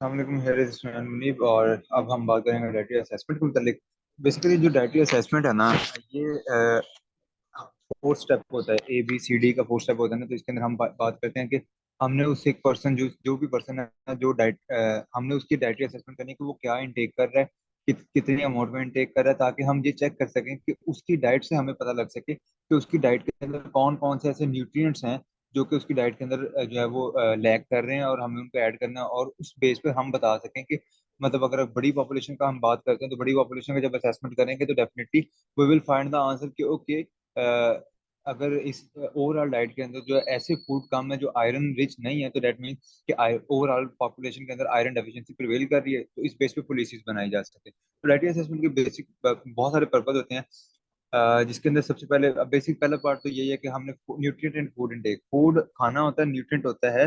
अस्सलाम मुनीब। और अब हम बात करेंगे डाइटरी असेसमेंट के मुतालिक। बेसिकली जो डाइटरी असेसमेंट है ना, ये 4 स्टेप होता है। ABCD का 4 स्टेप होता है ना। तो इसके अंदर हम बात करते हैं कि हमने उस एक पर्सन, जो भी पर्सन है, जो हमने उसकी डाइटरी असेसमेंट करनी है कि वो क्या इनटेक कर रहा है, कितनी अमाउंट में इनटेक कर रहा है, ताकि हम ये चेक कर सकें कि उसकी डाइट से हमें पता लग सके कि उसकी डाइट के अंदर कौन कौन से ऐसे न्यूट्रिएंट्स हैं जो कि उसकी डाइट के अंदर जो है वो लैक कर रहे हैं, और हमें उनको ऐड करना है। और उस बेस पे हम बता सकें कि मतलब अगर बड़ी पॉपुलेशन का हम बात करते हैं तो बड़ी पॉपुलेशन का जब असेसमेंट करेंगे तो definitely we will find the answer कि ओके, अगर इस ओवरऑल डाइट के अंदर जो ऐसे फूड कम है जो आयरन रिच नहीं है, तो डेट मीन्स कि ओवरऑल पॉपुलेशन के अंदर आयरन डेफिशिएंसी प्रिवेल कर रही है, तो इस बेस पे पॉलिसीज बनाई जा सकती है। तो डाइटरी असेसमेंट के बेसिक बहुत सारे पर्पज होते हैं, जिसके अंदर सबसे पहले बेसिक पहला पार्ट तो यही है कि हमने nutrient and food intake, food खाना होता है, न्यूट्रिएंट होता है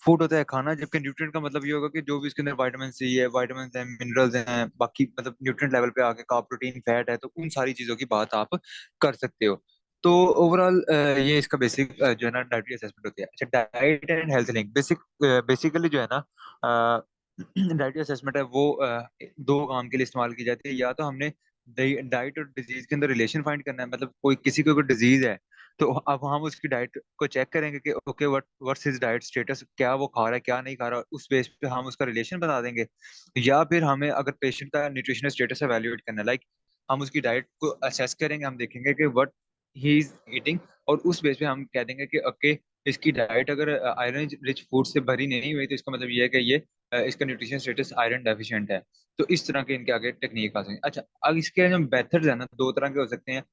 फूड होता है खाना, जबकि न्यूट्रिएंट का मतलब ये होगा कि जो भी इसके अंदर विटामिन सी है, विटामिन है, मिनरल्स हैं, बाकी मतलब न्यूट्रिएंट लेवल पे आके का प्रोटीन फैट है, तो उन सारी चीजों की बात आप कर सकते हो। तो ओवरऑल ये इसका बेसिक जो है ना डाइटरी असेसमेंट होती है। अच्छा, diet and health link basically जो है ना डाइटरी असेसमेंट है वो दो काम के लिए इस्तेमाल की जाती है। या तो हमने डाइट और डिजीज के अंदर रिलेशन फाइंड करना है, मतलब कोई किसी को कोई डिजीज है तो अब हम उसकी डाइट को चेक करेंगे कि okay what's his diet status, क्या वो खा रहा है क्या नहीं खा रहा, उस बेस पे हम उसका रिलेशन बता देंगे। या फिर हमें अगर पेशेंट का न्यूट्रिशनल स्टेटस एवेल्युएट करना है, लाइक हम उसकी डाइट को असेस करेंगे, हम देखेंगे कि व्हाट ही इज ईटिंग, और उस बेस पे हम कह देंगे कि ओके, इसकी डाइट अगर आयरन रिच फूड से भरी नहीं हुई तो इसका मतलब ये है कि ये इसका न्यूट्रिशन स्टेटस आयरन डेफिशिएंट है। तो इस तरह के इनके आगे टेक्निक आ सकते हैं। अच्छा, अब इसके जो मेथड्स है ना, दो तरह के हो सकते हैं।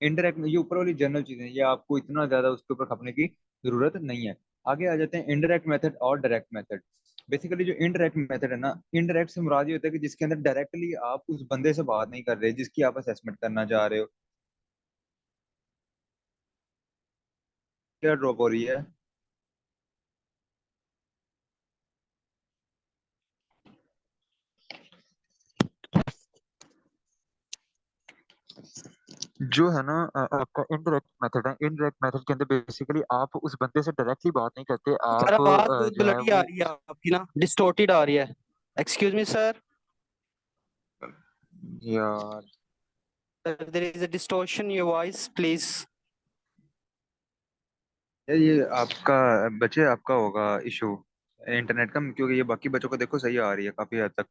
इनडायरेक्ट, ये ऊपर वाली जनरल चीजें, ये आपको इतना ज्यादा उसके ऊपर खपने की जरूरत नहीं है। आगे आ जाते हैं इनडायरेक्ट मेथड और डायरेक्ट मेथड। बेसिकली जो इनडायरेक्ट मेथड है ना, इनडायरेक्ट से मुराद ये होता है कि जिसके अंदर डायरेक्टली आप उस बंदे से बात नहीं कर रहे जिसकी आप असेसमेंट करना चाह रहे हो। क्या ड्रॉप हो रही है? जो है ना आपका इनडायरेक्ट मेथड है, इनडायरेक्ट मेथड के अंदर बेसिकली आप उस बंदे से डायरेक्टली बात नहीं करते, सर आप आवाज बहुत जो है ब्लरी आ वो रही है आपकी ना, डिस्टोर्टेड आ रही है। एक्सक्यूज मी सर, यार there is a distortion your voice please. ये आपका बच्चे आपका होगा इशू इंटरनेट का, क्योंकि ये बाकी बच्चों को देखो सही आ रही है काफी हद तक।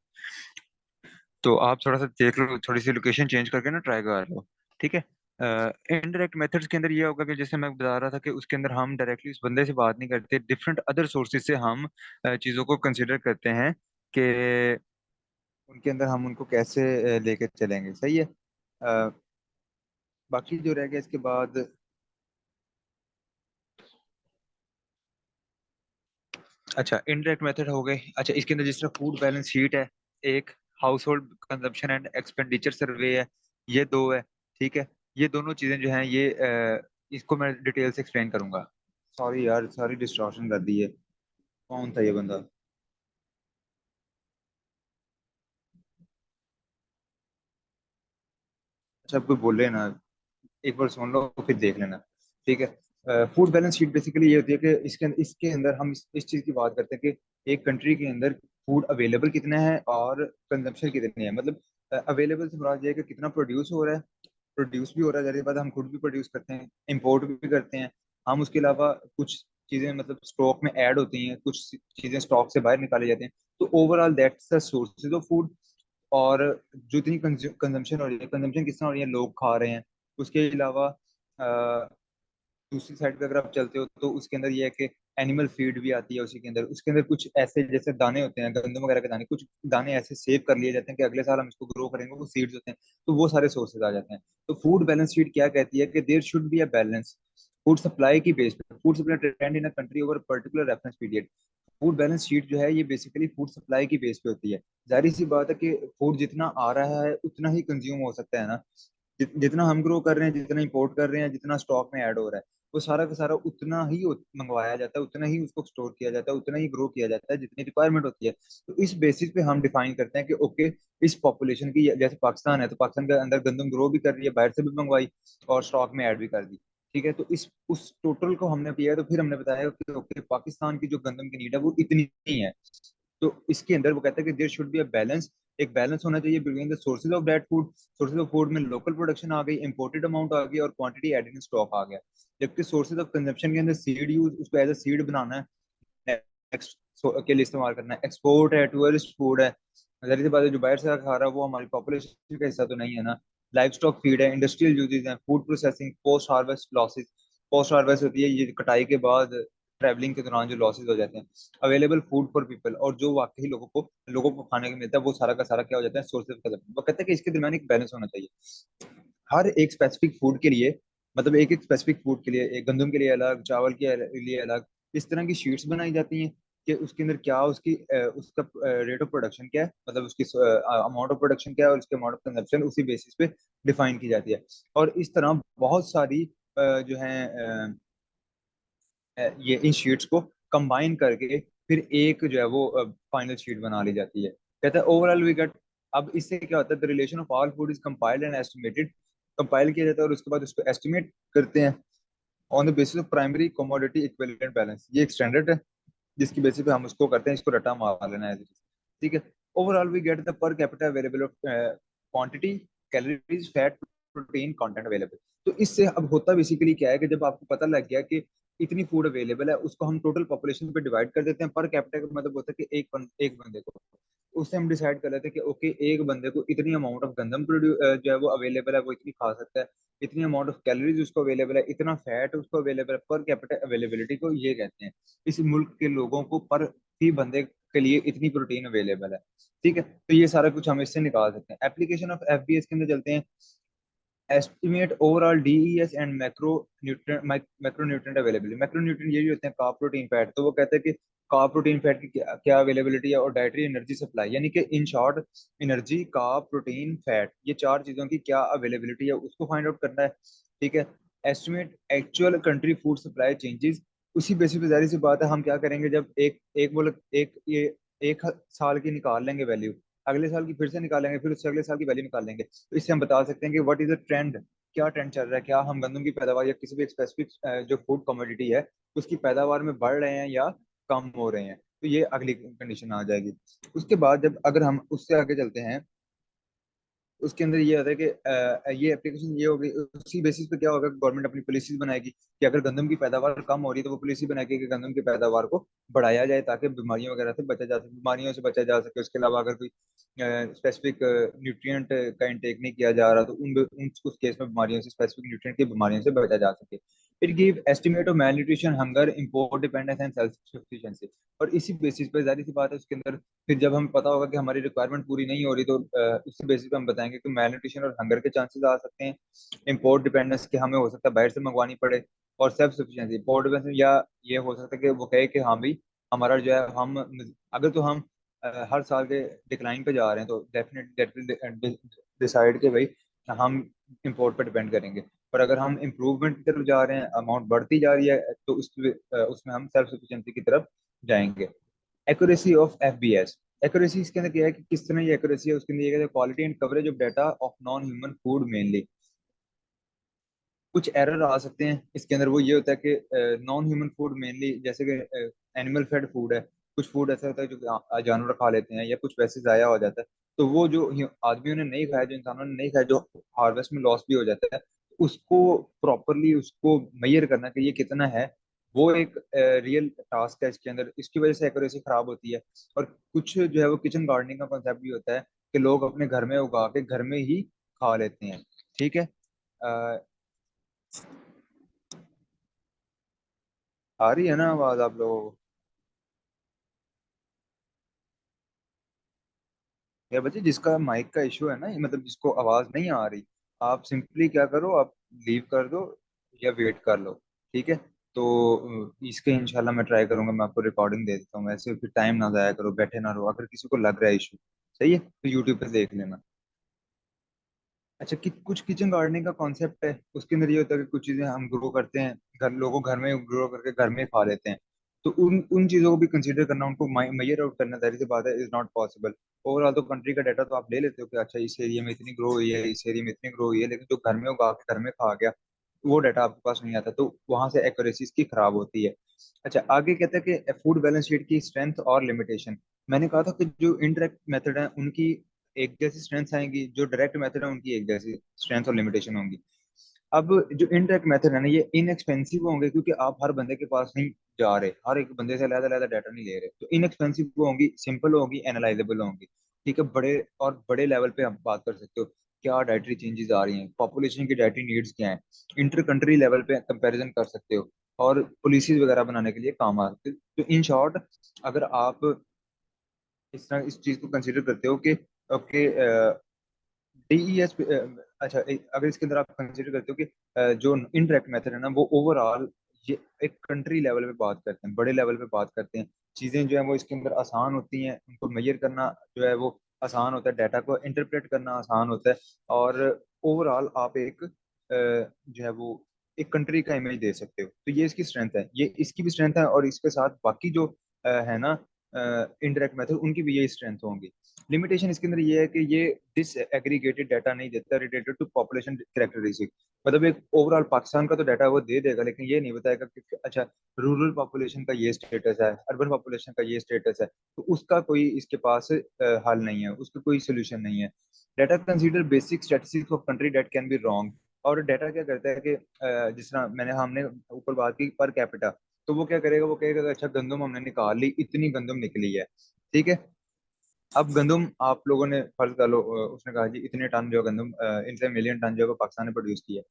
तो आप थोड़ा सा देख लो, थोड़ी सी लोकेशन चेंज करके ना ट्राई कर लो, ठीक है। इनडायरेक्ट मेथड्स के अंदर ये होगा कि जैसे मैं बता रहा था कि उसके अंदर हम डायरेक्टली उस बंदे से बात नहीं करते, डिफरेंट अदर सोर्सेज से हम चीज़ों को कंसिडर करते हैं कि उनके अंदर हम उनको कैसे लेके चलेंगे, सही है। बाकी जो रह गया इसके बाद, अच्छा इनडायरेक्ट मेथड हो गए। अच्छा, इसके अंदर जिस तरह फूड बैलेंस शीट है एक, house hold consumption and expenditure सर्वे है, ये दो है, ठीक है। ये दोनों चीजें जो हैं ये इसको मैं डिटेल से एक्सप्लेन करूंगा। सॉरी यार, सारी डिस्ट्रॉशन कर दी है। कौन था ये बंदा? अच्छा, आप कोई बोले ना, एक बार सुन लो फिर देख लेना, ठीक है। फूड बैलेंस शीट बेसिकली ये होती है कि इसके अंदर हम इस चीज की बात करते हैं कि एक कंट्री के अंदर फूड अवेलेबल कितना है और कंजम्पशन कितनी है। मतलब अवेलेबल से मुराद ये है कि कितना प्रोड्यूस हो रहा है, प्रोड्यूस भी हो रहा है, जाहिर बात है, हम खुद भी प्रोड्यूस करते हैं, इंपोर्ट भी करते हैं हम। उसके अलावा कुछ चीजें मतलब स्टॉक में ऐड होती हैं, कुछ चीजें स्टॉक से बाहर निकाले जाते हैं। तो overall that's the sources of food. और जो इतनी कंजम्पशन हो रही है, कंजम्पशन किस तरह हो रही है, लोग खा रहे हैं। उसके अलावा दूसरी साइड पे अगर आप चलते हो तो उसके अंदर ये है कि एनिमल फीड भी आती है उसी के अंदर। उसके अंदर कुछ ऐसे जैसे दाने होते हैं, गंदम वगैरह के दाने, कुछ दाने ऐसे सेव कर लिए जाते हैं कि अगले साल हम इसको ग्रो करेंगे, वो सीड्स होते हैं। तो वो सारे सोर्सेज आ जाते हैं। तो फूड बैलेंस शीट क्या कहती है कि there should be a balance food supply की बेस पे, food supply trend in a country over particular reference period. Food balance sheet जो है ये बेसिकली फूड सप्लाई की बेस पे होती है। जाहिर सी बात है कि फूड जितना आ रहा है उतना ही कंज्यूम हो सकता है ना। जितना हम ग्रो कर रहे हैं, जितना इंपोर्ट कर रहे हैं, जितना स्टॉक में ऐड हो रहा है, वो सारा का सारा उतना ही मंगवाया जाता है, उतना ही उसको स्टोर किया जाता है, उतना ही ग्रो किया जाता है जितनी रिक्वायरमेंट होती है। तो इस बेसिस पे हम डिफाइन करते हैं कि ओके, इस पॉपुलेशन की, जैसे पाकिस्तान है तो पाकिस्तान के अंदर गंदम ग्रो भी कर रही है, बाहर से भी मंगवाई और स्टॉक में ऐड भी कर दी। ठीक है, तो इस उस टोटल को हमने किया है, तो फिर हमने बताया कि ओके पाकिस्तान की जो गंदम की नीड है वो इतनी ही है। तो इसके अंदर वो कहता है कि there should be a balance, एक बैलेंस होना चाहिए between the sources of that food. Sources of food में लोकल प्रोडक्शन आ गई, इंपोर्टेड अमाउंट आ गई, और क्वांटिटी एडेड इन स्टॉक आ गया। जबकि सोर्सेज ऑफ कंजम्पशन के अंदर सीड यूज, उसको एज अ सीड बनाना है, के लिए इस्तेमाल करना है, एक्सपोर्ट है, टूरिस्ट फूड है। जाहिर सी बात है जो बाहर से खा रहा है वो हमारी पॉपुलेशन का हिस्सा तो नहीं है ना। लाइफ स्टॉक फीड है, इंडस्ट्रियल यूजेज हैं, food processing, post harvest losses. Post harvest होती है ये कटाई के बाद ट्रैवलिंग के दौरान जो लॉसेज हो जाते हैं। अवेलेबल फूड फॉर पीपल, और जो वाकई लोगों को खाने को मिलता है वो सारा का सारा क्या हो जाता है, सोर्सेज का। वो कहते हैं कि इसके दरमियान एक बैलेंस होना चाहिए। हर एक स्पेसिफिक फूड के लिए, मतलब एक एक स्पेसिफिक फूड के लिए, एक गंदम के लिए अलग, चावल के लिए अलग, इस तरह की शीट्स बनाई जाती हैं कि उसके अंदर क्या उसका रेट ऑफ प्रोडक्शन क्या है, मतलब उसकी अमाउंट ऑफ प्रोडक्शन क्या है, और उसके अमाउंट ऑफ कंजप्शन उसी बेसिस पे डिफाइन की जाती है। और इस तरह बहुत सारी जो है ये इन शीट्स को कंबाइन करके फिर एक जो है वो फाइनल शीट बना ली जाती है। कहता है ओवरऑल वी गेट। अब इससे क्या होता है, the relation of all food is compiled and estimated. Compile किया जाता है और उसके बाद उसको एस्टिमेट करते हैं on the basis of primary commodity equivalent balance. ये एक स्टैंडर्ड है जिसकी बेसिस पे हम उसको करते हैं, इसको रटा मार लेना है। ठीक है। Overall we get the per capita available of quantity, calories, fat, protein content available. तो इससे अब होता बेसिकली क्या है कि जब आपको पता लग गया कि इतनी फूड अवेलेबल है, उसको हम टोटल पॉपुलेशन पे डिवाइड कर देते हैं। पर कैपिटा का मतलब होता है कि एक बंदे को, उससे हम डिसाइड कर लेते हैं कि ओके एक बंदे को इतनी अमाउंट ऑफ गंदम जो है वो अवेलेबल है, वो इतनी खा सकता है, इतनी अमाउंट ऑफ कैलोरीज उसको अवेलेबल है, इतना फैट उसको अवेलेबल है। पर कैपिटा अवेलेबिलिटी को ये कहते हैं। इस मुल्क के लोगों को पर ही बंदे के लिए इतनी प्रोटीन अवेलेबल है। ठीक है, तो ये सारा कुछ हम इससे निकाल सकते हैं। एप्लीकेशन ऑफ एफबीएस के अंदर चलते हैं। Estimate overall DES and macro nutrient availability. Macro nutrient ये भी होते हैं कार्ब, प्रोटीन, फैट। तो वो कहते हैं कि कार्ब, प्रोटीन, फैट की क्या अवेलेबिलिटी है, और डाइटरी एनर्जी सप्लाई, यानी कि in short energy, carb, protein, fat, ये चार चीजों की क्या अवेलेबिलिटी है उसको फाइंड आउट करना है। ठीक है। Estimate actual country food supply changes. उसी बेसिस पे जाहिर सी बात है हम क्या करेंगे, जब एक एक मुल्क एक ये एक साल की निकाल लेंगे वैल्यू, अगले साल की फिर से निकालेंगे, फिर उससे अगले साल की वैल्यू निकाल लेंगे, तो इससे हम बता सकते हैं कि व्हाट इज द ट्रेंड, क्या ट्रेंड चल रहा है, क्या हम गंदम की पैदावार या किसी भी स्पेसिफिक जो फूड कमोडिटी है उसकी पैदावार में बढ़ रहे हैं या कम हो रहे हैं। तो ये अगली कंडीशन आ जाएगी। उसके बाद जब अगर हम उससे आगे चलते हैं, उसके अंदर ये होता है कि ये एप्लीकेशन ये होगी, उसी बेसिस पे क्या होगा, गवर्नमेंट अपनी पॉलिसीज बनाएगी कि अगर गंदम की पैदावार कम हो रही है तो वो पॉलिसी बनाएगी कि गंदम की पैदावार को बढ़ाया जाए ताकि बीमारियों वगैरह से बचा जा सके, बीमारियों से बचा जा सके। उसके अलावा अगर कोई स्पेसिफिक न्यूट्रिएंट का इंटेक नहीं किया जा रहा तो उस केस में बीमारियों से, स्पेसिफिक न्यूट्रिएंट की बीमारियों से बचा जा सके। It give estimate of malnutrition, hunger, import dependence and self sufficiency. और इसी बेसिस पे जाहिर सी बात है उसके अंदर फिर जब हमें पता होगा कि हमारी रिक्वायरमेंट पूरी नहीं हो रही तो उसी बेसिस पे हम बताएंगे कि मैल न्यूट्रिशन और हंगर के चांसेस आ सकते हैं। इम्पोर्ट डिपेंडेंस के हमें हो सकता है बाहर से मंगवानी पड़े। और सेल्फ सफिशिएंसी, इम्पोर्ट डिपेंडेंस, या ये हो सकता है कि वो कहे कि हाँ भाई हमारा जो है हम, अगर तो हम हर साल के डिक्लाइन पे जा रहे हैं तो डेफिनेटली दैट विल डिसाइड कि भाई हम इंपोर्ट पर डिपेंड करेंगे। पर अगर हम इम्प्रूवमेंट की तरफ जा रहे हैं, अमाउंट बढ़ती जा रही है, तो उसमें हम सेल्फ सफिशिएंसी की तरफ जाएंगे। Accuracy of FBS. एक्यूरेसी इसके अंदर क्या है कि किस तरह ये एक्यूरेसी है, उसके अंदर ये quality and coverage of data of non human food mainly. कुछ एरर आ सकते हैं इसके अंदर, वो ये होता है कि नॉन ह्यूमन फूड मेनली, जैसे कि एनिमल फेड फूड है। कुछ फूड ऐसा होता है जो जानवर खा लेते हैं, या कुछ वैसे जाया हो जाता है। तो वो जो आदमियों ने नहीं खाया, जो इंसानों ने नहीं खाया, जो हार्वेस्ट में लॉस भी हो जाता है, उसको प्रॉपरली उसको मेजर करना कि ये कितना है, वो एक रियल टास्क है इसके अंदर। इसकी वजह से एक्यूरेसी खराब होती है। और कुछ जो है वो किचन गार्डनिंग का कॉन्सेप्ट भी होता है कि लोग अपने घर में उगा के घर में ही खा लेते हैं। ठीक है। आ रही है ना आवाज आप लोगों को? या बच्चे जिसका माइक का इशू है ना, ये मतलब जिसको आवाज नहीं आ रही, आप सिंपली क्या करो, आप लीव कर दो या वेट कर लो। ठीक है। तो इसके इंशाल्लाह मैं ट्राई करूंगा, मैं आपको रिकॉर्डिंग दे देता हूँ, वैसे फिर टाइम ना जाया करो, बैठे ना रहो। अगर किसी को लग रहा है इशू, सही है, तो यूट्यूब पे देख लेना। अच्छा, कुछ किचन गार्डनिंग का कॉन्सेप्ट है, उसके अंदर ये होता है कि कुछ चीजें हम ग्रो करते हैं, लोगों घर में ग्रो करके घर में खा लेते हैं। तो उन उन चीजों को भी कंसीडर करना, उनको मेजर आउट करना, जाहिर सी बात है इज नॉट पॉसिबल। ओवरऑल तो कंट्री का डाटा तो आप ले लेते हो कि अच्छा इस एरिया में इतनी ग्रो हुई है, इस एरिया में इतनी ग्रो हुई है, लेकिन जो घर में उगा के घर में खा गया, वो डाटा आपके पास नहीं आता, तो वहां से एक्यूरेसी इसकी खराब होती है। अच्छा, आगे कहते हैं कि फूड बैलेंस शीट की स्ट्रेंथ और लिमिटेशन। मैंने कहा था कि जो इनडायरेक्ट मेथड है उनकी एक जैसी स्ट्रेंथ आएंगी, जो डायरेक्ट मेथड है उनकी एक जैसी स्ट्रेंथ और लिमिटेशन होंगी। अब जो इनडायरेक्ट मेथड है ना, ये इनएक्सपेंसिव होंगे क्योंकि आप हर बंदे के पास नहीं जा रहे, हर एक बंदे से अलग अलग डाटा नहीं ले रहे, तो इनएक्सपेंसिव होंगी, सिंपल होगी, एनालाइजेबल होंगी। ठीक है, बड़े और बड़े लेवल पे आप बात कर सकते हो, क्या डाइटरी चेंजेस आ रही हैं, पॉपुलेशन की डाइटरी नीड्स क्या है, इंटर कंट्री लेवल पे कंपैरिजन कर सकते हो, और पॉलिसीज वगैरह बनाने के लिए काम आ सकते हो। तो इन शॉर्ट, अगर आप इस तरह इस चीज को कंसिडर करते हो कि ओके, डीईएस, अच्छा, अगर इसके अंदर आप कंसिडर करते हो कि जो इनडायरेक्ट मेथड है ना, वो ओवरऑल ये एक कंट्री लेवल पे बात करते हैं, बड़े लेवल पे बात करते हैं, चीजें जो है वो इसके अंदर आसान होती हैं, उनको मेजर करना जो है वो आसान होता है, डाटा को इंटरप्रेट करना आसान होता है, और ओवरऑल आप एक जो है वो एक कंट्री का इमेज दे सकते हो। तो ये इसकी स्ट्रेंथ है, ये इसकी भी स्ट्रेंथ है, और इसके साथ बाकी जो है ना इनडायरेक्ट मेथड, उनकी भी यही स्ट्रेंथ होंगी। लिमिटेशन इसके अंदर ये है कि ये डिस एग्रीगेटेड डाटा नहीं देता रिलेटेड टू पॉपुलेशन कैरेक्टरिस्टिक। मतलब एक ओवरऑल पाकिस्तान का तो डाटा वो दे देगा, लेकिन ये नहीं बताएगा कि अच्छा, रूरल पॉपुलेशन का ये स्टेटस है, अर्बन पॉपुलेशन का ये स्टेटस है, तो उसका कोई इसके पास हल नहीं है, उसका कोई सोल्यूशन नहीं है। Data consider basic statistics of country that can be wrong. और डाटा क्या करता है कि जिस तरह मैंने हमने ऊपर बात की पर कैपिटा, तो वो क्या करेगा, वो कहेगा कि अच्छा, गंदम हमने निकाल ली, इतनी गंदम निकली है, ठीक है। अब गंदम आप लोगों ने फर्ज कर लो, उसने कहा जी इतने टन जो है गंदम, इनसे मिलियन टन जो है वो पाकिस्तान ने प्रोड्यूस किया।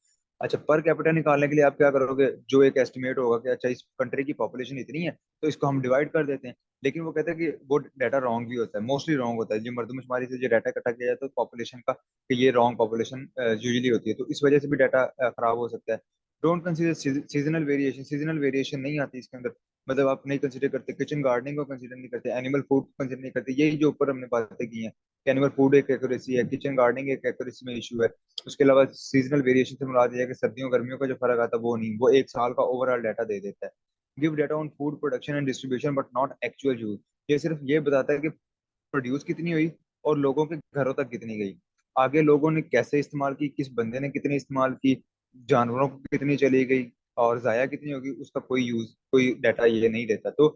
अच्छा, पर कैपिटा निकालने के लिए आप क्या करोगे, जो एक एस्टिमेट होगा कि अच्छा इस कंट्री की पॉपुलेशन इतनी है, तो इसको हम डिवाइड कर देते हैं। लेकिन वो कहते हैं कि वो डाटा रॉन्ग भी होता है, मोस्टली रॉन्ग होता है, जो मर्दमशुमारी से जो डाटा इकट्ठा किया जाता है पॉपुलेशन का, कि ये रॉन्ग पॉपुलेशन यूजुअली होती है, तो इस वजह से भी डाटा खराब हो सकता है। Don't consider seasonal variation, seasonal variation नहीं आती इसके अंदर। मतलब आप नहीं कंसीडर करते, किचन गार्डनिंग को कंसीडर नहीं करते, एनिमल फूड को कंसीडर नहीं करते, यही जो ऊपर हमने बातें की हैं, एनिमल फूड एक एक्यूरेसी है, किचन गार्डनिंग एक एक्यूरेसी में इशू है। उसके अलावा सीजनल वेरिएशन से मुराद ये है कि सर्दियों गर्मियों का जो फर्क आता है वो नहीं, वो एक साल का ओवरऑल डाटा दे देता है। Give data on food production and distribution but not actual use. ये सिर्फ ये बताता है कि प्रोड्यूस कितनी हुई और लोगों के घरों तक कितनी गई, आगे लोगों ने कैसे इस्तेमाल की, किस बंदे ने कितनी इस्तेमाल की, जानवरों को कितनी चली गई, और जाया कितनी होगी, उसका कोई यूज, कोई डाटा ये नहीं देता। तो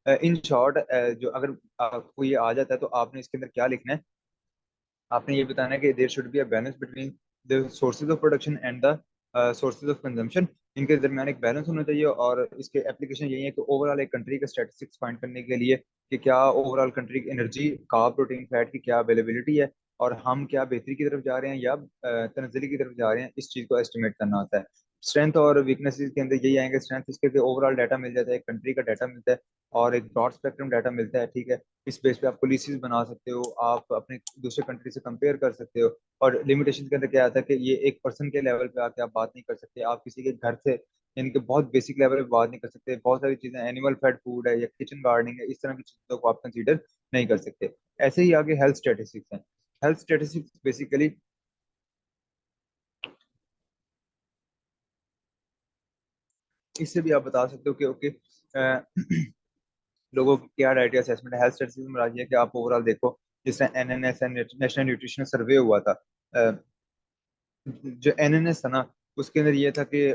इन शॉर्ट, जो अगर आपको ये आ जाता है, तो आपने इसके अंदर क्या लिखना है, आपने ये बताना है कि there should be a balance between the sources of production and the sources of consumption. इनके दरमियान एक बैलेंस होना चाहिए, और इसके एप्लीकेशन यही है कि ओवरऑल एक कंट्री का स्टैटिस्टिक्स फाइंड करने के लिए कि क्या ओवरऑल कंट्री की एनर्जी, कार्ब, प्रोटीन, फैट की क्या अवेलेबिलिटी है, और हम क्या बेहतरी की तरफ जा रहे हैं या तनज़ली की तरफ जा रहे हैं, इस चीज़ को एस्टिमेट करना होता है। स्ट्रेंथ और वीकनेसेस के अंदर यही आएंगे, स्ट्रेंथ इसके ओवरऑल डाटा मिल जाता है, एक कंट्री का डाटा मिलता है, और एक ब्रॉड स्पेक्ट्रम डाटा मिलता है, ठीक है। इस बेस पे आप पॉलिसीज बना सकते हो, आप अपने दूसरे कंट्री से कंपेयर कर सकते हो। और लिमिटेशन के अंदर क्या आता है कि ये एक पर्सन के लेवल पे आके आप बात नहीं कर सकते, आप किसी के घर से, यानी कि बहुत बेसिक लेवल पे बात नहीं कर सकते, बहुत सारी चीजें, एनिमल फेड फूड है या किचन गार्डनिंग है, इस तरह की चीजों को आप कंसीडर नहीं कर सकते। ऐसे ही आगे हेल्थ स्टेटिस्टिक्स हैं। हेल्थ स्टेटिस्टिक्स बेसिकली इससे भी आप बता सकते हो कि ओके, लोगों की क्या डाइट असेसमेंट है। हेल्थ स्टेटिस्टिक्स में राजी है कि आप ओवरऑल देखो, जिस तरह एनएनएस नेशनल न्यूट्रिशन सर्वे हुआ था, अ, जो एनएनएस था ना, उसके अंदर ये था कि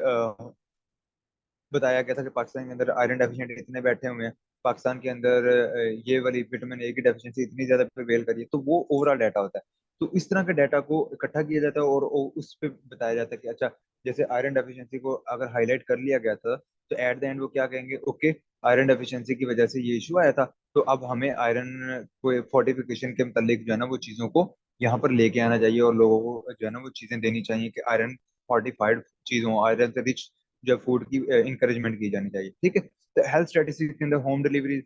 बताया गया था कि पाकिस्तान के अंदर आयरन डेफिशिएंट इतने बैठे हुए हैं, पाकिस्तान के अंदर ये वाली विटामिन ए की डेफिशिएंसी इतनी ज्यादा प्रिवेल करी है, तो वो ओवरऑल डाटा होता है। तो इस तरह के डाटा को इकट्ठा किया जाता है, और उस पे बताया जाता है कि अच्छा, जैसे आयरन डेफिशिएंसी को अगर हाईलाइट कर लिया गया था, तो एट द एंड वो क्या कहेंगे, ओके, आयरन डेफिशिएंसी की वजह से ये इशू आया था, तो अब हमें आयरन को फोर्टिफिकेशन के मुतालिक जो है ना वो चीजों को यहाँ पर लेके आना चाहिए, और लोगों को जो है ना वो चीजें देनी चाहिए कि आयरन फोर्टिफाइड चीजों, आयरन से रिच जो फूड की इंकरेजमेंट की जानी चाहिए, ठीक है। तो हेल्थ स्टैटिस्टिक्स के अंदर होम डिलीवरी,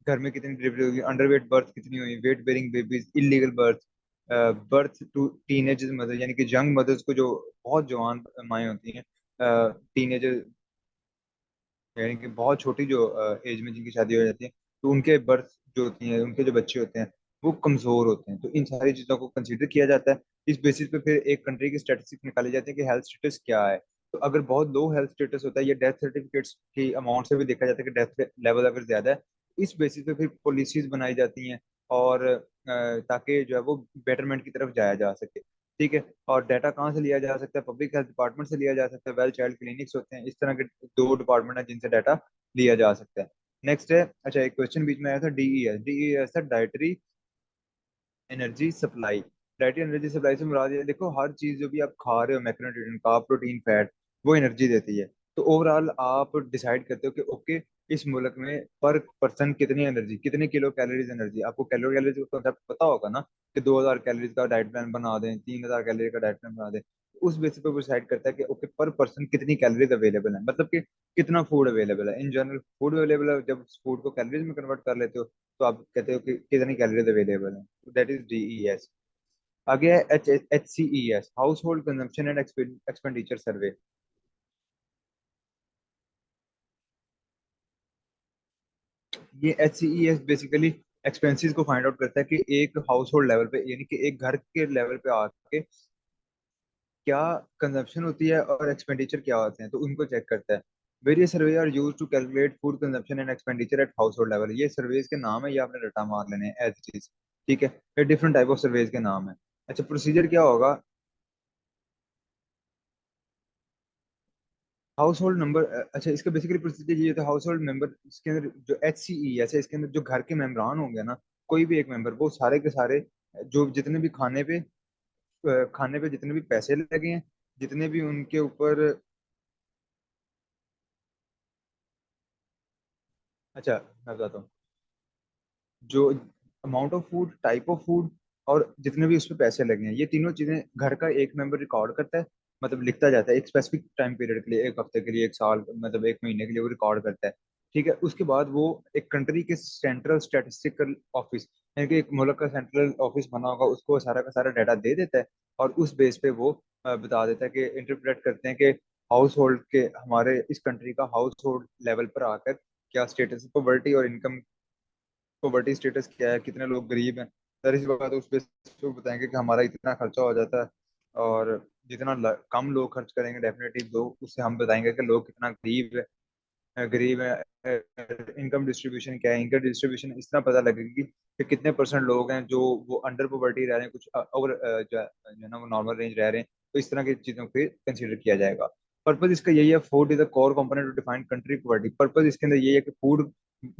घर में कितनी डिलीवरी होगी, अंडरवेट बर्थ कितनी हुई, weight bearing babies, illegal birth, birth to teenage mother, यानी कि यंग मदर्स को जो बहुत जवान माएँ होती हैं, टीनेजर, यानी कि बहुत छोटी जो एज में जिनकी शादी हो जाती है, तो उनके बर्थ जो होती हैं, उनके जो बच्चे होते हैं वो कमजोर होते हैं, तो इन सारी चीजों को कंसीडर किया जाता है। इस बेसिस पे फिर एक कंट्री की स्टैटिस्टिक्स निकाली जाती है कि हेल्थ स्टेटस क्या है। तो अगर बहुत लो हेल्थ स्टेटस होता है, या डेथ सर्टिफिकेट्स की अमाउंट से भी देखा जाता है कि डेथ लेवल अगर ज्यादा है, इस बेसिस पे फिर पॉलिसीज बनाई जाती हैं, और ताकि जो है वो बेटरमेंट की तरफ जाया जा सके। ठीक है। और डाटा कहाँ से लिया जा सकता है? पब्लिक हेल्थ डिपार्टमेंट से लिया जा सकता है, वेल चाइल्ड क्लिनिक्स होते हैं, इस तरह के दो डिपार्टमेंट हैं जिनसे डाटा लिया जा सकता है। नेक्स्ट है, अच्छा एक क्वेश्चन बीच में आया था, डीईएस। डीईएस है dietary energy supply. Dietary energy supply से मुराद ये, देखो हर चीज जो भी आप खा रहे हो, मैक्रोन्यूट्रिएंट, कार्ब, प्रोटीन, फैट, वो एनर्जी देती है। तो ओवरऑल आप डिसाइड करते हो कि ओके, इस मुल्क में पर पर्सन कितनी एनर्जी, कितने किलो कैलोरीज एनर्जी, आपको कैलोरीज का concept पता होगा ना, कि 2000 कैलोरीज का डाइट प्लान बना दें, 3000 कैलोरी का डाइट प्लान बना दें। उस बेसिस पे वो डिसाइड करता है कि ओके, पर पर्सन कितनी कैलोरीज अवेलेबल है, मतलब कि कितना फूड अवेलेबल है। इन जनरल फूड अवेलेबल है, जब फूड को कैलोरीज में कन्वर्ट कर लेते हो तो आप कहते हो कि कितनी कैलोरीज अवेलेबल है, दैट इज डीईएस। आगे है H C E S, household consumption and expenditure survey. ये H C E S basically expenses को फाइंड आउट करता है कि एक हाउस होल्ड लेवल पे, यानी कि एक घर के लेवल पे आके क्या कंजम्पशन होती है और एक्सपेंडिचर क्या होते हैं, तो उनको चेक करता है। Various survey are use to calculate food consumption and expenditure at household level. ये सर्वेज के नाम है, ये आपने रटा मार लेने हैं एज इट इज। ठीक है, ये डिफरेंट टाइप ऑफ सर्वेज के नाम है। अच्छा, प्रोसीजर क्या होगा? हाउस होल्ड नंबर, अच्छा इसका बेसिकली प्रोसीजर ये था, हाउस होल्ड मेंबर, इसके अंदर जो एच सी ई है, इसके अंदर जो घर के मेम्बरान होंगे ना, कोई भी एक मेंबर, वो सारे के सारे जो जितने भी खाने पे जितने भी पैसे लगे हैं, जितने भी उनके ऊपर, अच्छा मैं बताता हूँ, जो amount of food, type of food, और जितने भी उस पर पैसे लगे हैं, ये तीनों चीजें घर का एक मेंबर रिकॉर्ड करता है, मतलब लिखता जाता है एक स्पेसिफिक टाइम पीरियड के लिए, एक हफ्ते के लिए, एक साल, मतलब एक महीने के लिए वो रिकॉर्ड करता है। ठीक है, उसके बाद वो एक कंट्री के सेंट्रल स्टैटिस्टिकल ऑफिस, यानी कि एक मुल्क का सेंट्रल ऑफिस बना होगा, उसको सारा का सारा डाटा दे देता है। और उस बेस पे वो बता देता है कि इंटरप्रेट करते हैं कि हाउस होल्ड के, हमारे इस कंट्री का हाउस होल्ड लेवल पर आकर क्या स्टेटस, पॉवर्टी और इनकम, पॉवर्टी स्टेटस क्या है, कितने लोग गरीब हैं। जाहिर सी बात है, उस पे तो बताएंगे कि हमारा इतना खर्चा हो जाता है, और जितना कम लोग खर्च करेंगे डेफिनेटली, लोग उससे हम बताएंगे कि लोग कितना गरीब है। इनकम डिस्ट्रीब्यूशन क्या है, इनकम डिस्ट्रीब्यूशन इस तरह पता लगेगी कि कितने परसेंट लोग हैं जो वो अंडर पॉवर्टी रह रहे हैं, कुछ और जो है ना वो नॉर्मल रेंज रह रहे हैं। तो इस तरह की चीजों पे कंसीडर किया जाएगा। पर्पज इसका यही है, food is a core component to define country poverty. Purpose इसके अंदर यही है कि फूड,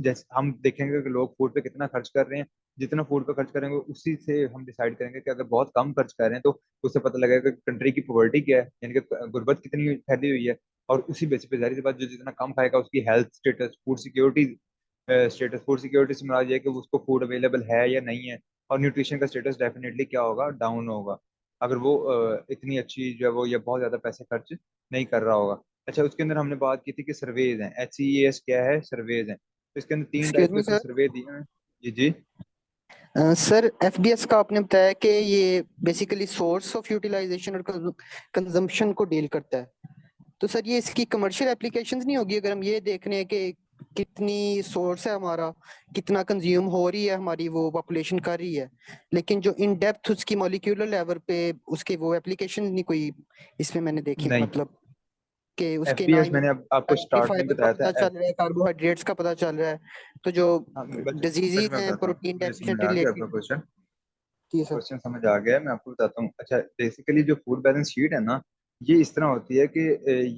जैसे हम देखेंगे कि लोग फूड पे कितना खर्च कर रहे हैं, जितना फूड पे खर्च करेंगे उसी से हम डिसाइड करेंगे कि अगर बहुत कम खर्च कर रहे हैं तो उससे पता लगेगा कि कंट्री की पॉवर्टी क्या है, यानी कि गुर्बत कितनी फैली हुई है। और उसी बेसिस पे जाहिर सी बात, जो जितना कम खाएगा उसकी health status, food security status, food security से मुराद ये है कि उसको फूड अवेलेबल है या नहीं है। और न्यूट्रिशन का स्टेटस डेफिनेटली क्या होगा, डाउन होगा, अगर वो इतनी अच्छी जो है वो, या बहुत ज्यादा पैसे खर्च नहीं कर रहा होगा। अच्छा, उसके अंदर हमने बात की थी कि सर्वेज हैं, एच सी एस क्या है, सर्वेज हैं। तो इसके अंदर तीन एक्सक्यूज टाइप के मी उसने सर। सर्वे दिए हैं। जी जी। सर एफबीएस का आपने बताया कि ये बेसिकली सोर्स ऑफ यूटिलाइजेशन और कंजम्पशन को डील करता है। तो सर ये इसकी कमर्शियल एप्लीकेशंस नहीं होगी? अगर हम ये देख रहे हैं कि कितनी सोर्स है हमारा, कितना कंज्यूम हो रही है हमारी वो पॉपुलेशन कर रही है, लेकिन जो इन डेप्थ उसकी मॉलिक्यूलर लेवल पे उसके वो एप्लीकेशन नहीं कोई इसमें मैंने देखी, नहीं, मतलब कि उसके ना एफबीएस मैंने अब आपको स्टार्ट में फाइबर का बताया था। पता चल रहा है, कार्बोहाइड्रेट्स का पता चल रहा है। तो जो हाँ, बट डिजीजेज मैं हैं बताता हूँ, प्रोटीन मुझे समझ डेफिशिएंट आ गया आपका रिलेटेड। क्वेश्चन। जी सर। क्वेश्चन समझ आ गया है, मैं आपको बताता हूँ। अच्छा, बेसिकली जो फूड बैलेंस शीट है ना, ये इस तरह होती है कि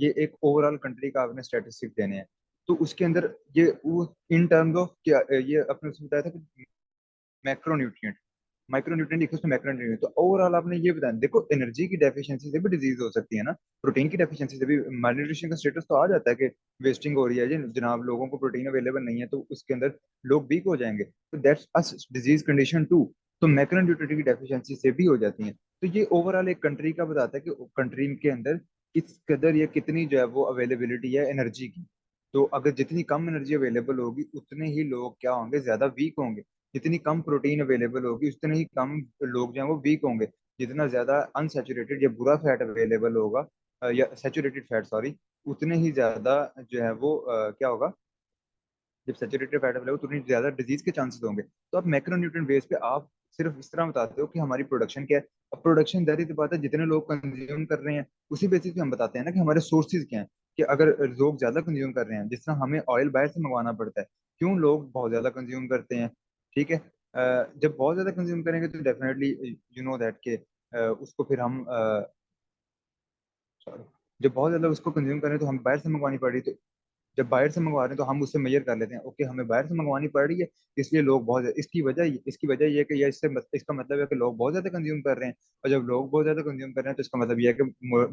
ये एक ओवरऑल कंट्री का आपने स्टैटिस्टिक देने हैं। तो उसके अंदर ये इन टर्म्स ऑफ क्या, ये आपने उसमें बताया था कि मैक्रोन्यूट्रिएंट, माइक्रोन्यूट्रिएंट लिखो, उसमें मैक्रोन्यूट्रिएंट। तो ओवरऑल आपने ये बताया, देखो एनर्जी की डेफिशिएंसी से भी डिजीज हो सकती है ना, प्रोटीन की डेफिशिएंसी से भी malnutrition का स्टेटस तो आ जाता है कि वेस्टिंग हो रही है जी, जनाब लोगों को प्रोटीन अवेलेबल नहीं है, तो उसके अंदर लोग वीक हो जाएंगे, तो that's a disease condition too. तो मैक्रोन्यूट्रिएंट की डेफिशिएंसी से भी हो जाती है। तो ये ओवरऑल एक कंट्री का बताता है कि कंट्री के अंदर किस कदर या कितनी जो है वो अवेलेबिलिटी है एनर्जी की। तो अगर जितनी कम एनर्जी अवेलेबल होगी, उतने ही लोग क्या होंगे, ज्यादा वीक होंगे। जितनी कम प्रोटीन अवेलेबल होगी, उतने ही कम लोग जो हैं वो वीक होंगे। जितना ज्यादा अनसेचुरेटेड या बुरा फैट अवेलेबल होगा, या सेचुरेटेड फैट सॉरी, उतने ही ज्यादा जो है वो क्या होगा, जब सेचुरेटेड फैट अवेलेबल तो उतनी ज्यादा डिजीज के चांसेस होंगे। तो आप मैक्रोन्यूट्रिएंट बेस पे आप सिर्फ इस तरह बताते हो कि हमारी प्रोडक्शन क्या है। अब प्रोडक्शन जारी सी बात है, जितने लोग कंज्यूम कर रहे हैं उसी बेसिस पे हम बताते हैं ना कि हमारे सोर्सेज क्या हैं। कि अगर लोग ज्यादा कंज्यूम कर रहे हैं, जिस तरह हमें ऑयल बाहर से मंगवाना पड़ता है, क्यों लोग बहुत ज्यादा कंज्यूम करते हैं? ठीक है, जब बहुत ज्यादा कंज्यूम करेंगे तो डेफिनेटली यू नो दैट के उसको फिर हम sorry, जब बहुत ज्यादा उसको कंज्यूम करें तो हम बाहर से मंगवानी पड़ रही, तो जब बाहर से मंगवा रहे हैं तो हम उससे मेजर कर लेते हैं, ओके हमें बाहर से मंगवानी पड़ रही है, इसलिए लोग बहुत इसकी वजह ये है कि इसका मतलब है कि लोग बहुत ज्यादा कंज्यूम कर रहे हैं। और जब लोग बहुत ज्यादा कंज्यूम कर रहे हैं तो इसका मतलब ये है कि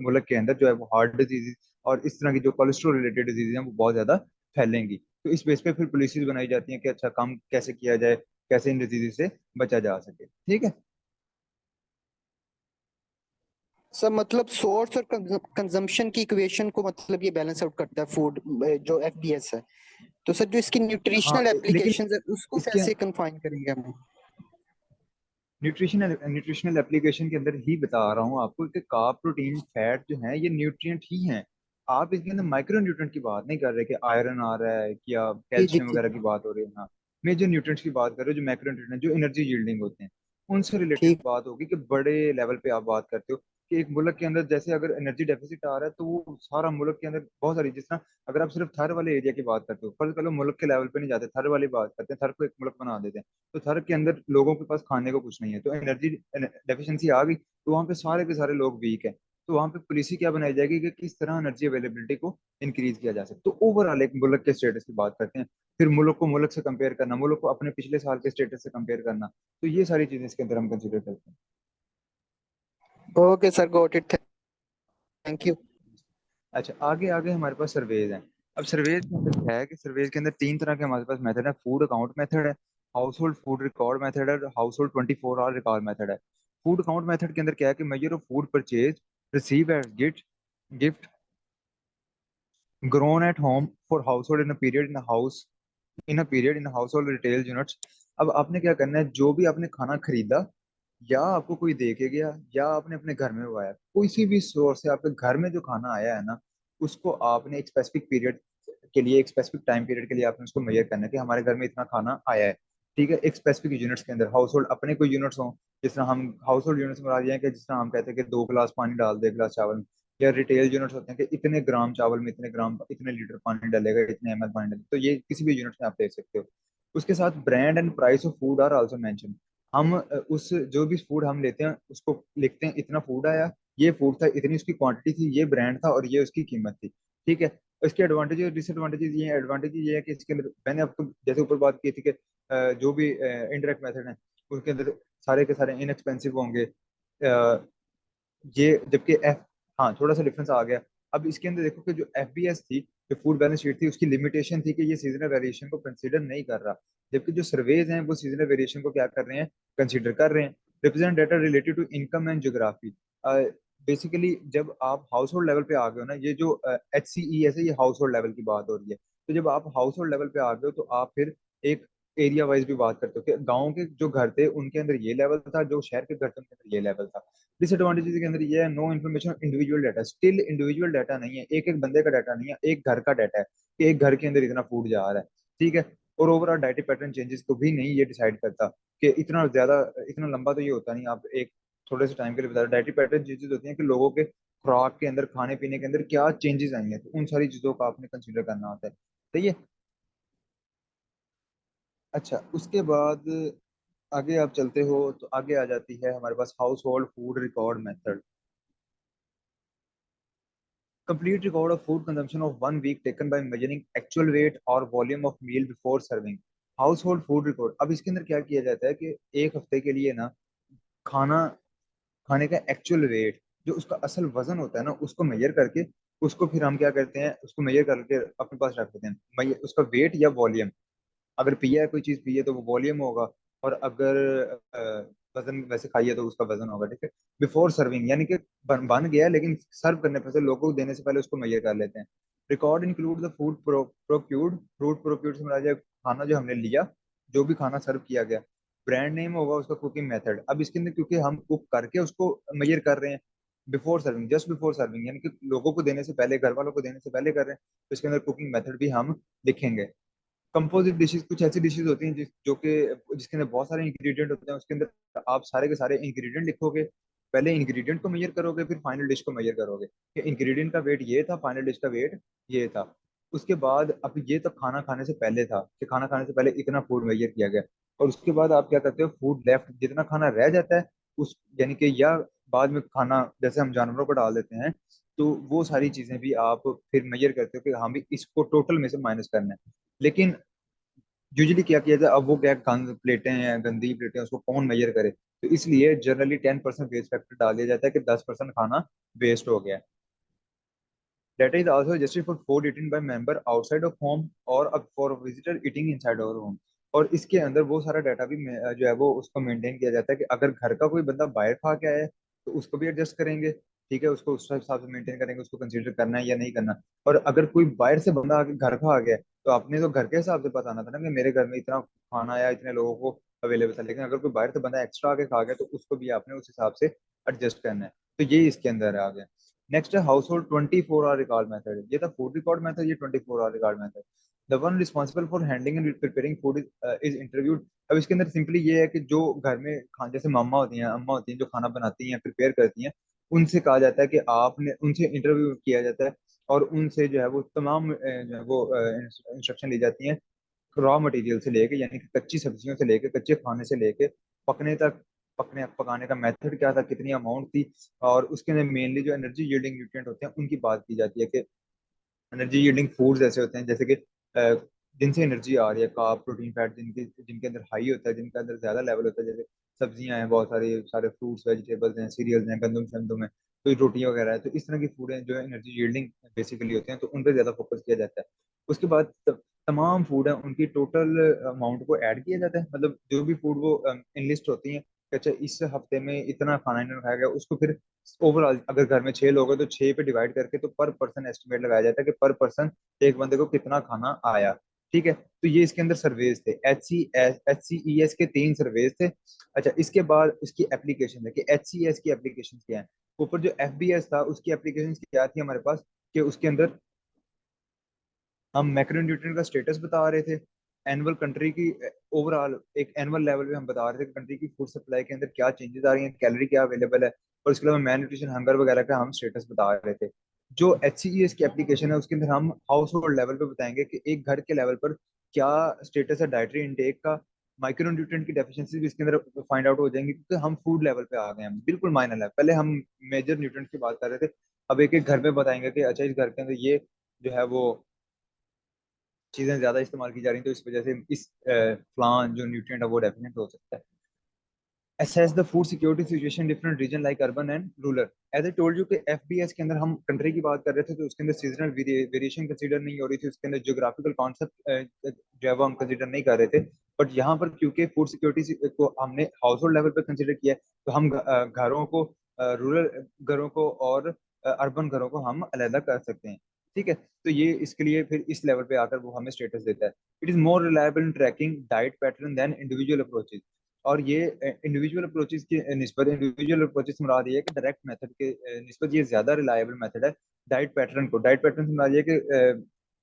मुल्क के अंदर जो है वो हार्ट डिजीज और इस तरह की जो कोलेस्ट्रॉल रिलेटेड डिजीज हैं वो बहुत ज्यादा फैलेंगी। तो इस बेस पे फिर पॉलिसीज बनाई जाती हैं कि अच्छा काम कैसे किया जाए, कैसे इन डिजीज से बचा जा सके। ठीक है। सर मतलब सोर्स और कंजम्पशन की इक्वेशन को मतलब ये बैलेंस आउट करता है फूड, जो एफबीएस है। तो सर जो इसकी हाँ न्यूट्रिशनल लेकिन एप्लीकेशंस है उसको इसके कैसे कंफाइन करेंगे हम? न्यूट्रिशनल एप्लीकेशन के अंदर ही बता रहा हूँ आपको कि कार्ब प्रोटीन फैट जो है ये न्यूट्रिएंट ही हैं। आप इसके अंदर माइक्रो न्यूट्रिएंट की बात नहीं कर रहे कि आयरन आ रहा है कि या जी जी कैल्शियम जी। वगैरह की बात हो रही है। हाँ, मेजर न्यूट्रिएंट्स की बात कर रहे हो, जो मैक्रो न्यूट्रिएंट जो एनर्जी यील्डिंग होते हैं उनसे रिलेटेड ठीक। बात होगी कि बड़े लेवल पे आप बात करते हो कि एक मुल्क के अंदर जैसे अगर एनर्जी डेफिसिट आ रहा है तो वो सारा मुल्क के अंदर बहुत सारी, जिस तरह अगर आप सिर्फ थर वाले एरिया की बात करते हो, फर्ज कर लो मुल्क के लेवल पे नहीं जाते, थर वाली बात करते हैं, थर को एक मुल्क बना देते हैं, तो थर के अंदर लोगों के पास खाने को कुछ नहीं है तो एनर्जी डेफिशिएंसी आ गई, तो वहाँ पे सारे के सारे लोग वीक हैं। तो वहाँ पे पॉलिसी क्या बनाई जाएगी कि किस तरह एनर्जी अवेलेबिलिटी को इंक्रीज किया जा सकता है। तो ओवरऑल एक मुल्क के स्टेटस की बात करते हैं, फिर मुल्क को मुल्क से कंपेयर करना, मुल्क को अपने पिछले साल के स्टेटस से कंपेयर करना, तो ये सारी चीजें इसके अंदर हम कंसिडर करते हैं। Okay sir, got it. Thank you. अच्छा, आगे आगे हमारे पास सर्वेज हैं। अब सर्वेज के अंदर क्या है कि सर्वेज के अंदर तीन तरह के हमारे पास मेथड है। फूड अकाउंट मेथड है, household food record method है, household 24 hour record method है। फूड अकाउंट मेथड के अंदर क्या है कि measure of food purchase receive as gift gift grown at home for household in a period in a household retail units। अब आपने क्या करना है, जो भी आपने खाना खरीदा या आपको कोई दे के गया या आपने अपने घर में उगाया, किसी भी सोर्स से आपके घर में जो खाना आया है ना, उसको आपने एक स्पेसिफिक पीरियड के लिए, एक स्पेसिफिक टाइम पीरियड के लिए आपने उसको मेजर करना है कि हमारे घर में इतना खाना आया है। ठीक है, एक स्पेसिफिक यूनिट्स के अंदर हाउस होल्ड अपने कोई यूनिट्स हों, जिस तरह हम हाउस होल्ड यूनिट्स बना दिए हैं कि जिस तरह हम कहते हैं कि 2 गिलास पानी डाल दे 1 गिलास चावल में, या रिटेल यूनिट्स होते हैं कि इतने ग्राम चावल में इतने ग्राम इतने लीटर पानी डालेगा, इतने एमएल पानी डालेगा, तो ये किसी भी यूनिट में आप देख सकते हो। उसके साथ brand and price of food are also mention. हम उस जो भी फूड हम लेते हैं उसको लिखते हैं, इतना फूड आया, ये फूड था, इतनी उसकी क्वांटिटी थी, ये ब्रांड था और ये उसकी कीमत थी। ठीक है। इसके एडवांटेज और डिसएडवांटेजेस ये हैं। एडवांटेज ये है कि इसके अंदर मैंने आपको जैसे ऊपर बात की थी कि जो भी इनडायरेक्ट मेथड है उसके अंदर सारे के सारे इनएक्सपेंसिव होंगे। ये जबकि एफ हाँ, थोड़ा सा डिफरेंस आ गया। अब इसके अंदर देखो कि जो एफबीएस थी, जो फूड बैलेंस शीट थी, उसकी लिमिटेशन थी कि ये सीजनल वेरिएशन को कंसीडर नहीं कर रहा, जबकि जो सर्वेज हैं वो सीजनल वेरिएशन को क्या कर रहे हैं, कंसीडर कर रहे हैं। Represent data related to income and geography. Basically जब आप हाउस होल्ड लेवल पे आ गए हो ना, ये जो एच सी ई एस है, ये हाउस होल्ड लेवल की बात हो रही है। तो जब आप हाउस होल्ड लेवल पे आ गए हो तो आप फिर एक एरिया वाइज भी बात करते हो कि गाँव के जो घर थे उनके अंदर ये लेवल था, जो शहर के घर थे उनके अंदर ये लेवल था। डिसएडवांटेजेस के अंदर ये है, no information individual data, still individual data नहीं है, एक एक बंदे का डाटा नहीं है, एक घर का डाटा है कि एक घर के अंदर इतना फूड जा रहा है। ठीक है। और ओवरऑल डाइटरी पैटर्न चेंजेस को भी नहीं ये डिसाइड करता कि इतना ज्यादा, इतना लंबा तो ये होता नहीं, आप एक थोड़े से टाइम के लिए बता रहे। डाइटरी पैटर्न चेंजेस होती हैं कि लोगों के खुराक के अंदर, खाने पीने के अंदर क्या चेंजेस आई हैं, तो उन सारी चीजों का आपने कंसिडर करना होता है। सही है। अच्छा, उसके बाद आगे आप चलते हो तो आगे आ जाती है हमारे पास household food record method. Complete record of food consumption of 1 week taken by measuring actual weight or volume of meal before serving। Household food record। अब इसके अंदर क्या किया जाता है कि एक हफ्ते के लिए ना खाना, खाने का एक्चुअल वेट, जो उसका असल वजन होता है ना, उसको मेजर करके उसको फिर हम क्या करते हैं, उसको मेजर करके अपने पास रख देते हैं। उसका वेट या वॉल्यूम, अगर पिया है कोई चीज पिए तो वो वॉल्यूम होगा, और अगर वजन वैसे खाइए तो उसका वजन होगा। ठीक है। बिफोर सर्विंग यानी कि बन गया है, लेकिन सर्व करने से लोगों को देने से पहले उसको मेजर कर लेते हैं। Record include the food procured, food procured से मुराद है खाना जो हमने लिया, जो भी खाना सर्व किया गया। ब्रांड नेम होगा उसका, कुकिंग मेथड। अब इसके अंदर क्योंकि हम कुक करके उसको मेजर कर रहे हैं, before serving, just before serving यानी कि लोगों को देने से पहले, घर वालों को देने से पहले कर रहे हैं, तो इसके अंदर कुकिंग मेथड भी हम लिखेंगे। कंपोजिट डिशेस, कुछ ऐसी डिशेस होती हैं जो कि जिसके अंदर बहुत सारे इंग्रेडिएंट होते हैं, उसके अंदर आप सारे के सारे इंग्रेडिएंट लिखोगे, पहले इंग्रेडिएंट को मेजर करोगे फिर फाइनल डिश को मेजर करोगे कि इंग्रेडिएंट का वेट ये था, फाइनल डिश का वेट ये था। उसके बाद अब ये तो खाना खाने से पहले था कि खाना खाने से पहले इतना फूड मेजर किया गया, और उसके बाद आप क्या करते हो, फूड लेफ्ट जितना खाना रह जाता है उस यानी कि या बाद में खाना जैसे हम जानवरों को डाल देते हैं, तो वो सारी चीजें भी आप फिर मेजर करते हो कि हाँ भी इसको टोटल में से माइनस करना है। लेकिन यूजुअली क्या किया जाए, अब वो क्या गंद प्लेटें हैं, गंदी प्लेटें, उसको कौन मेजर करे, तो इसलिए जनरली 10% वेस्ट फैक्टर डाल दिया जाता है कि 10% खाना वेस्ट हो गया है। Data is also adjusted for food eaten by member outside of home or for visitor eating inside our home। और इसके अंदर वो सारा डाटा भी जो है वो उसको मेंटेन किया जाता है कि अगर घर का कोई बंदा बाहर खा के आया है तो उसको भी एडजस्ट करेंगे। ठीक है, उसको उस हिसाब से मेंटेन करेंगे, उसको कंसीडर करना है या नहीं करना। और अगर कोई बाहर से बंदा आके घर खा गया है, तो आपने तो घर के हिसाब से बताना था ना कि मेरे घर में इतना खाना आया, इतने लोगों को अवेलेबल था। लेकिन अगर कोई बाहर से बंदा एक्स्ट्रा आके खा गया तो उसको भी आपने उस हिसाब से एडजस्ट करना है। तो ये इसके अंदर आ गया। नेक्स्ट है household 24 hour record method. ये था फूड रिकॉर्ड मेथड, ये 24 hour record method. The one responsible for handling and preparing food is interviewed. अब इसके अंदर सिंपली ये है कि जो घर में जैसे मम्मा होती हैं, अम्मा होती हैं, जो खाना बनाती हैं, प्रिपेयर करती हैं, उनसे कहा जाता है कि आपने उनसे इंटरव्यू किया जाता है। और उनसे जो है वो तमाम जो है वो इंस्ट्रक्शन ली जाती हैं, रॉ मटेरियल से लेके, यानी कि कच्ची सब्जियों से लेके, कच्चे खाने से लेके पकने तक, पकाने का मेथड क्या था, कितनी अमाउंट थी। और उसके अंदर मेनली जो एनर्जी यील्डिंग न्यूट्रिएंट होते हैं उनकी बात की जाती है कि एनर्जी यील्डिंग फूड्स ऐसे होते हैं जैसे कि जिनसे एनर्जी आ रही है, कार्ब प्रोटीन फैट जिनके जिनके अंदर हाई होता है, जिनके अंदर ज्यादा लेवल होता है, जैसे सब्जियां हैं, बहुत सारे सारे फ्रूट्स वेजिटेबल्स हैं, सीरियल्स हैं, गंदम शंदुम है, कोई रोटी वगैरह है, तो इस तरह की फूड है जो एनर्जी यील्डिंग बेसिकली होते हैं, तो उन पर ज्यादा फोकस किया जाता है। उसके बाद तमाम फूड है उनकी टोटल अमाउंट को ऐड किया जाता है, मतलब जो भी फूड वो इनलिस्ट होती है कि अच्छा इस हफ्ते में इतना खाना इन्होंने खाया गया, उसको फिर ओवरऑल अगर घर में 6 लोग हैं तो 6 पे डिवाइड करके तो पर पर्सन एस्टिमेट लगाया जाता है कि पर पर्सन एक बंदे को कितना खाना आया। ठीक है, तो ये इसके अंदर सर्वेज थे, एच सी एस के 3 सर्वेज थे। अच्छा, इसके बाद इसकी एप्लीकेशन है कि एच सी एस की एप्लीकेशन क्या है। ऊपर जो एफ बी एस था उसकी एप्लीकेशन क्या थी हमारे पास, कि उसके अंदर हम मैक्रोन्यूट्रिएंट का स्टेटस बता रहे थे, एनुअल कंट्री की ओवरऑल एक एनुअल लेवल पे हम बता रहे थे कि कंट्री की फूड सप्लाई के अंदर क्या चेंजेस आ रही हैं, कैलोरी क्या अवेलेबल है, और उसके अलावा मैल न्यूट्रिशन, हंगर वगैरह का हम स्टेटस बता रहे थे। जो एच सी ई एस की एप्लीकेशन है उसके अंदर हम हाउस होल्ड लेवल पे बताएंगे कि एक घर के लेवल पर क्या स्टेटस है डाइटरी इनटेक का। माइक्रोन्यूट्रिएंट की डेफिशिएंसी भी इसके अंदर फाइंड आउट हो जाएंगी, क्योंकि हम फूड लेवल पे आ गए हैं, बिल्कुल माइनर है। पहले हम मेजर न्यूट्रिएंट की बात कर रहे थे, अब एक एक घर पे बताएंगे कि अच्छा इस घर के अंदर ये जो है वो चीजें ज्यादा इस्तेमाल की जा रही हैं, तो इस वजह से इस प्लान जो न्यूट्रिएंट है वो डेफिनेट हो सकता है। assess the food security situation in different region like urban and rural। as I told you कि FBS के अंदर हम कंट्री की बात कर रहे थे, तो उसके अंदर सीजनल वेरिएशन कंसीडर नहीं हो रही थी, उसके अंदर ज्योग्राफिकल कॉन्सेप्ट जो है वो हम कंसीडर नहीं कर रहे थे। बट यहाँ पर क्योंकि फूड सिक्योरिटी को हमने हाउस होल्ड लेवल पर कंसीडर किया है, तो हम घरों को, रूरल घरों को और अर्बन घरों को हम अलहदा कर सकते हैं। ठीक है, तो ये इसके लिए फिर इस लेवल पे आकर वो हमें स्टेटस देता है। It is more reliable in tracking diet pattern than individual approaches. और ये इंडिविजुअल अप्रोचेस की निस्बत, इंडिविजुअल अप्रोचेस से मुराद ये है कि डायरेक्ट मेथड के निस्बत ये ज्यादा रिलायबल मेथड है। डाइट पैटर्न से मुराद ये है कि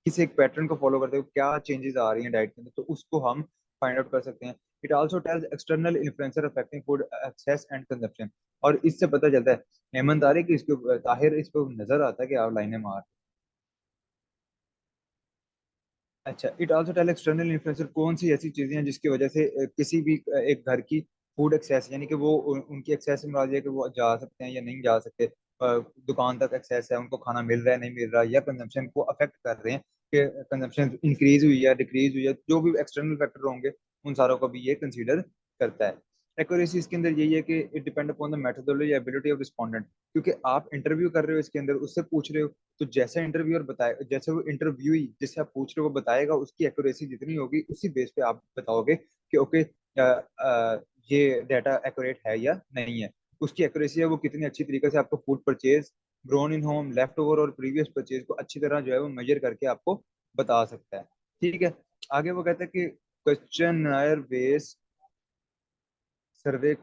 किसी एक पैटर्न को फॉलो करते हुए क्या चेंजेस आ रही हैं डाइट के अंदर, तो उसको हम फाइंड आउट कर सकते हैं। It also tells external influencer affecting food access and consumption. और इससे पता चलता है, हेमंत तारिक की इसको ताहिर इसको नजर आता है कि आप लाइनें मार। अच्छा, it also tell external influencer कौन सी ऐसी चीजें हैं जिसकी वजह से किसी भी एक घर की फूड एक्सेस, यानी कि वो उनकी एक्सेस से मुराद ये है कि वो जा सकते हैं या नहीं जा सकते, दुकान तक एक्सेस है, उनको खाना मिल रहा है नहीं मिल रहा, या कंजम्पशन को अफेक्ट कर रहे हैं कि कंजम्पशन इंक्रीज हुई है डिक्रीज हुई है, जो भी एक्सटर्नल फैक्टर होंगे उन सारों को भी ये कंसीडर करता है। एक्यूरेसी इसके अंदर यही है कि it depend upon the methodology ability of respondent. क्योंकि आप इंटरव्यू कर रहे हो इसके अंदर, उससे पूछ रहे हो, तो जैसा इंटरव्यूअर बताए, जैसे वो इंटरव्यूई जिससे आप पूछ रहे हो वो बताएगा, उसकी एक्यूरेसी जितनी होगी उसी बेस पे आप बताओगे कि ओके ये डाटा एक्यूरेट है या नहीं है। उसकी एक्यूरेसी है वो कितनी अच्छी तरीके से आपको food purchase, grown in home, left over और प्रीवियस परचेज को अच्छी तरह जो है वो मेजर करके आपको बता सकता है। ठीक है, आगे वो कहता है कि क्वेश्चन बेस्ड सर्वे